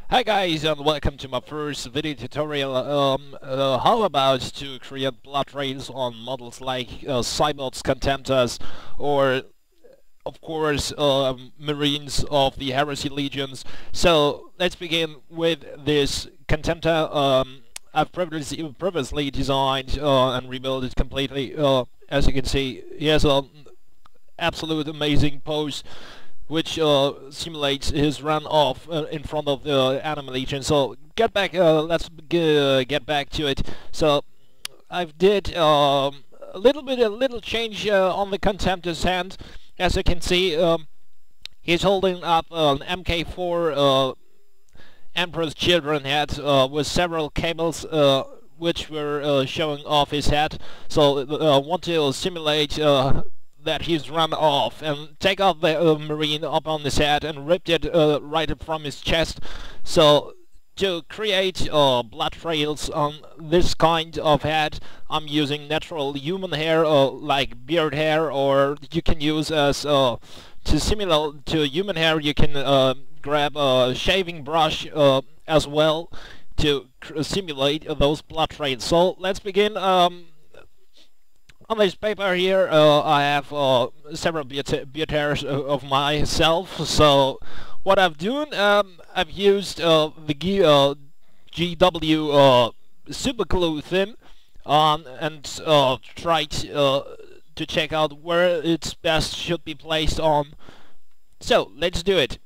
Hi guys and welcome to my first video tutorial how about to create blood trails on models like cybots, contemptors, or of course marines of the heresy legions. So let's begin with this contemptor. I've previously designed and rebuilt it completely. As you can see, he has an absolute amazing pose which simulates his run off in front of the enemy legion. So get back. Let's get back to it. So I've did a little change on the contemptor's hand. As you can see, he's holding up an MK4 Emperor's Children head with several cables. Which were showing off his head. So want to simulate that he's run off and take out the marine up on his head and ripped it right from his chest. So to create blood trails on this kind of head, I'm using natural human hair like beard hair, or you can use as to simulate to human hair. You can grab a shaving brush as well to simulate those blood trails. So let's begin. On this paper here, I have several beard hairs of myself. So what I've done, I've used the GW super glue thin and tried to check out where it's best should be placed on. So let's do it.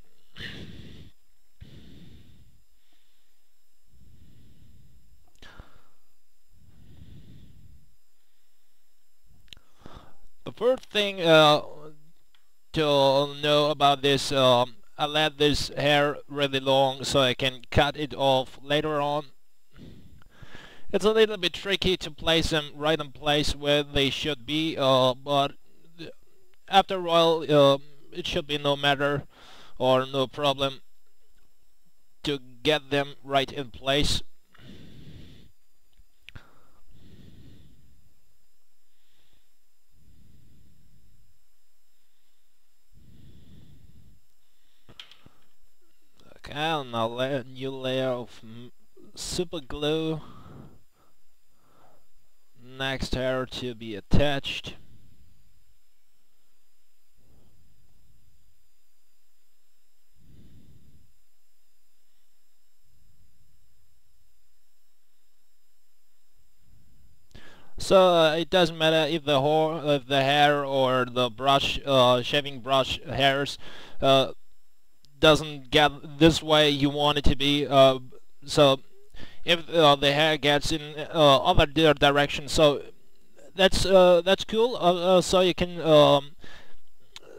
The first thing to know about this, I let this hair really long so I can cut it off later on. It's a little bit tricky to place them right in place where they should be, but after a while it should be no matter or no problem to get them right in place. Okay, and I'll lay a new layer of super glue. Next hair to be attached. So it doesn't matter if the hair or the brush, shaving brush hairs doesn't get this way you want it to be. So if the hair gets in other direction, so that's cool. So you can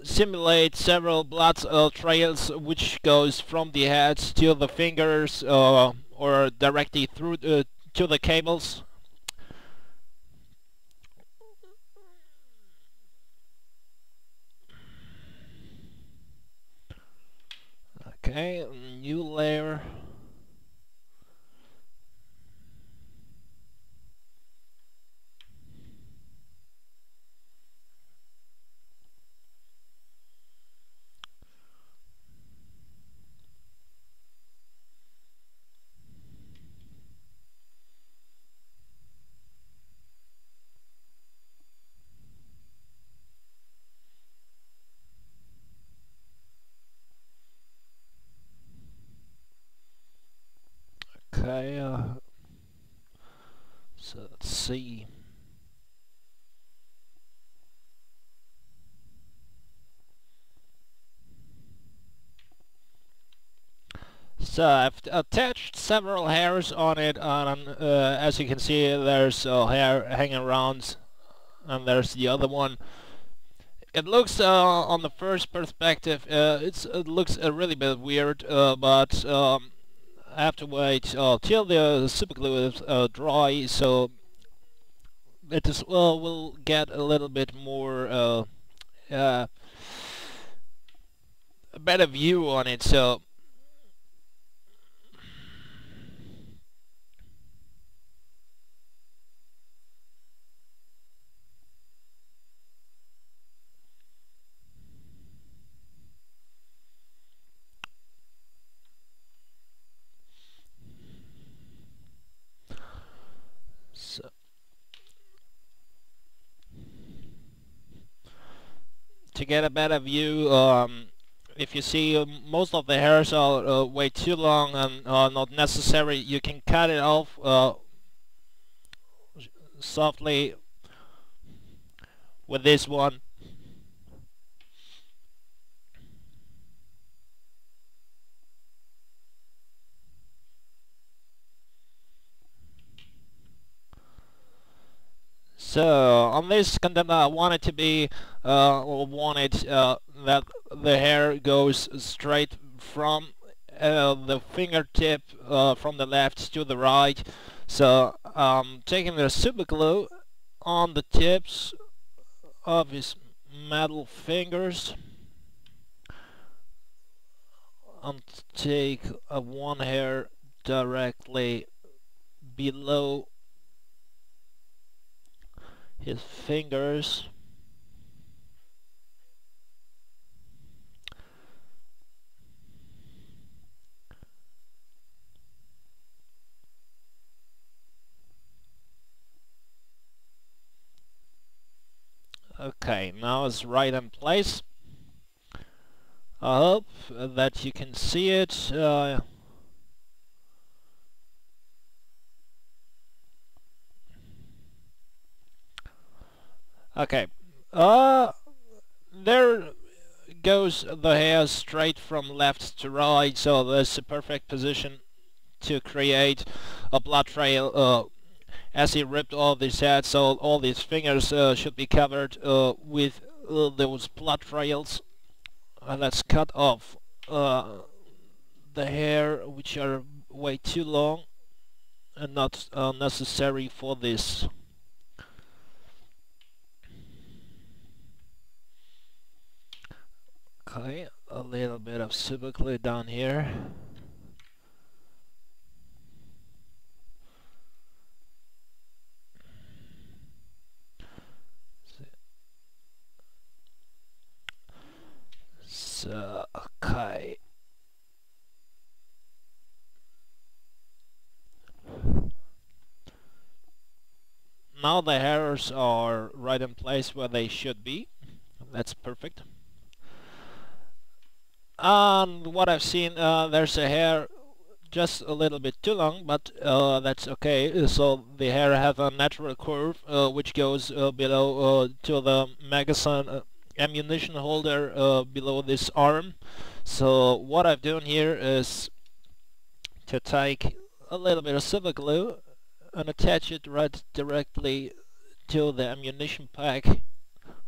simulate several blood trails which goes from the head to the fingers or directly through to the cables. Okay, new layer. Okay, so let's see. So I've attached several hairs on it, and as you can see, there's a hair hanging around, and there's the other one. It looks, on the first perspective, it looks a really bit weird, but I have to wait till the super glue is dry, so it is, will get a little bit more a better view on it. So to get a better view, if you see most of the hairs are way too long and not necessary, you can cut it off softly with this one. So on this content, I want it to be, or wanted that the hair goes straight from the fingertip from the left to the right. So taking the super glue on the tips of his metal fingers and take one hair directly below his fingers. Okay, now it's right in place. I hope that you can see it. Okay, there goes the hair straight from left to right, so there's a perfect position to create a blood trail as he ripped all this head, so all these fingers should be covered with those blood trails. Let's cut off the hair which are way too long and not necessary for this. Okay, a little bit of super glue down here. So, okay. Now the hairs are right in place where they should be. That's perfect. And what I've seen, there's a hair just a little bit too long, but that's okay. So the hair has a natural curve which goes below to the magazine ammunition holder below this arm. So what I've done here is to take a little bit of silver glue and attach it right directly to the ammunition pack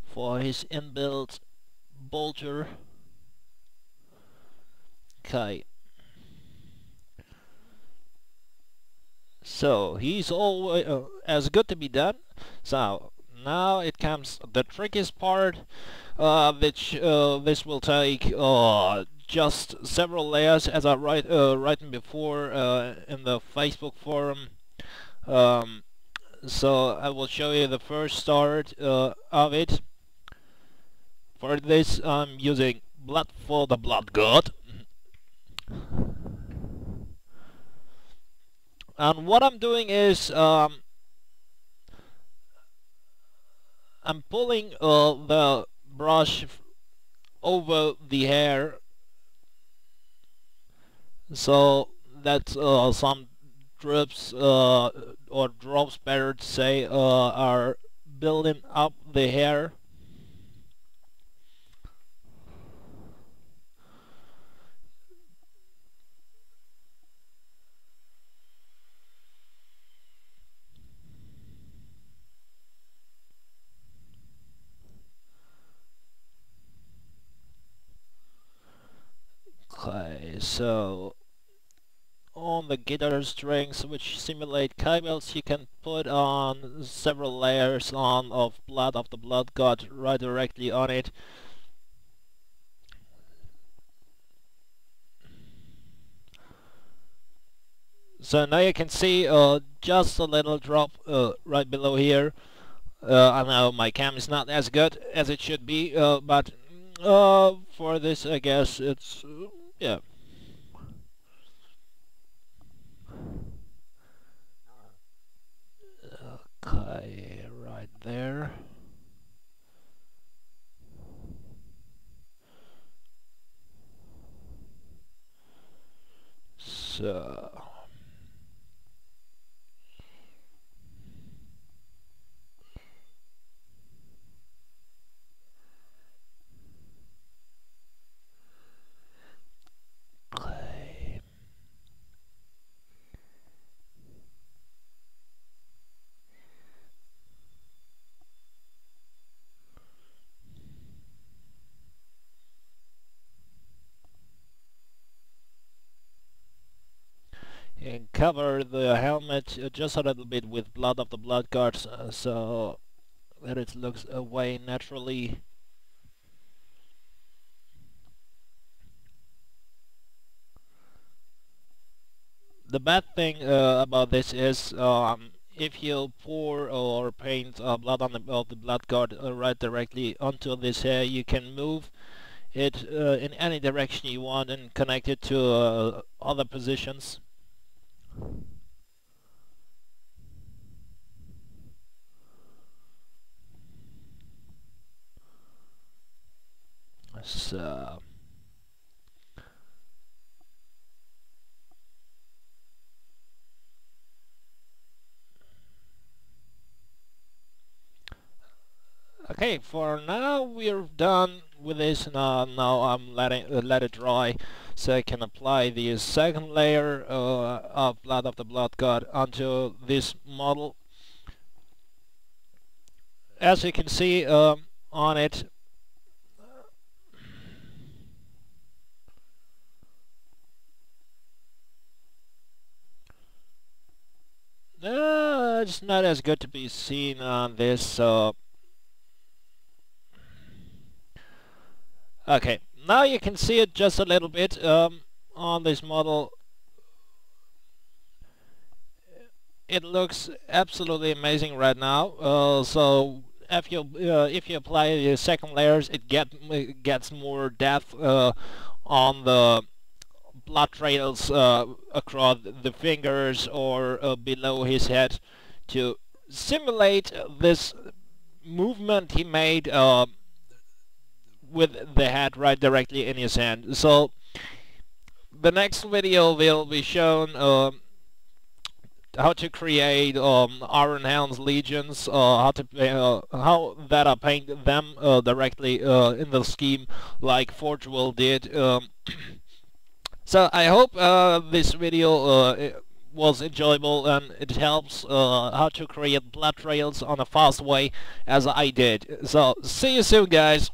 for his inbuilt bolter. Okay. So he's always as good to be done. So now it comes the trickiest part, which this will take just several layers, as I written before in the Facebook forum. So I will show you the first start of it. For this I'm using blood for the blood god. And what I'm doing is I'm pulling the brush over the hair so that some drips or drops, better to say, are building up the hair. Okay, so on the guitar strings which simulate cables, you can put on several layers on of blood of the blood god right directly on it. So now you can see just a little drop right below here. I know my cam is not as good as it should be, but for this I guess it's yeah. Okay, right there. So and cover the helmet just a little bit with blood of the blood guards, so that it looks away naturally. The bad thing about this is if you pour or paint blood on the blood guard right directly onto this hair, you can move it in any direction you want and connect it to other positions. So okay, for now we're done with this. Now I'm letting let it dry so I can apply the second layer of blood of the blood god onto this model. As you can see on it, it's not as good to be seen on this, so okay, now you can see it just a little bit on this model. It looks absolutely amazing right now. So if you apply the second layers, it gets more depth on the blood trails across the fingers or below his head to simulate this movement he made with the head right directly in his hand. So the next video will be shown how to create Iron Hounds legions, how that I paint them directly in the scheme like Forge Will did. So I hope this video was enjoyable and it helps how to create blood trails on a fast way as I did. So see you soon, guys.